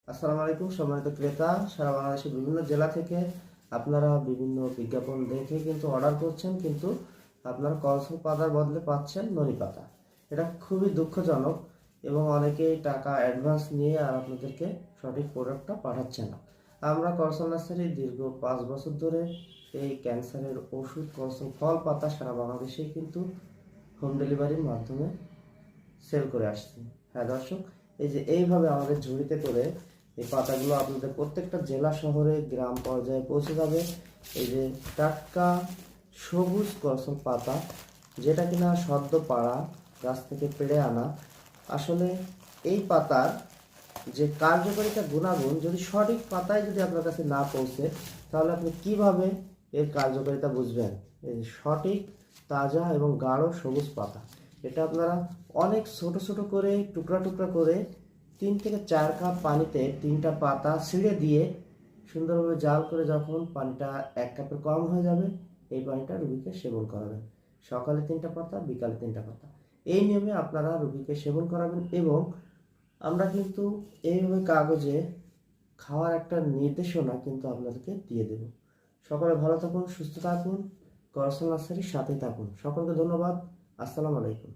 আসসালামু আলাইকুম সম্মানিত ক্রেতা। সারা বাংলাদেশের বিভিন্ন জেলা থেকে আপনারা বিভিন্ন বিজ্ঞাপন দেখে কিন্তু অর্ডার করছেন, কিন্তু আপনারা কলসল পাতার বদলে পাচ্ছেন ননি পাতা। এটা খুবই দুঃখজনক এবং অনেকেই টাকা অ্যাডভান্স নিয়ে আর আপনাদেরকে সঠিক প্রোডাক্টটা পাঠাচ্ছে না। আমরা কলসল নার্সারি দীর্ঘ 5 বছর ধরে এই ক্যান্সারের ওষুধ কলসল ফল পাতা সারা বাংলাদেশেই কিন্তু হোম ডেলিভারির মাধ্যমে সেল করে আসছি। হ্যাঁ দর্শক, এই যে এইভাবে আমাদের ঝুড়িতে করে এই পাতাগুলো আপনাদের প্রত্যেকটা জেলা শহরে গ্রাম পর্যায়ে পৌঁছে যাবে। এই যে টাটকা সবুজ কসম পাতা, যেটা কিনা সদ্য পাড়া গাছ থেকে পেড়ে আনা। আসলে এই পাতার যে কার্যকারিতা গুণাগুণ যদি সঠিক পাতায় যদি আপনার কাছে না পৌঁছে, তাহলে আপনি কিভাবে এর কার্যকারিতা বুঝবেন? এই সঠিক তাজা এবং গাঢ় সবুজ পাতা, এটা আপনারা অনেক ছোট ছোট করে টুকরা টুকরা করে 3 থেকে 4 কাপ পানিতে 3টা পাতা ছিঁড়ে দিয়ে সুন্দরভাবে জাল করে যখন পানিটা 1 কাপের কম হয়ে যাবে, এই পানিটা রোগীকে সেবন করাবেন। সকালে 3টা পাতা, বিকালে 3টা পাতা, এই নিয়মে আপনারা রোগীকে সেবন করাবেন। এবং আমরা কিন্তু এইভাবে কাগজে খাওয়ার একটা নির্দেশনা কিন্তু আপনাদেরকে দিয়ে দেব। সকলে ভালো থাকুন, সুস্থ থাকুন, কলসল নার্সারির সাথেই থাকুন। সকলকে ধন্যবাদ। আসসালামু আলাইকুম।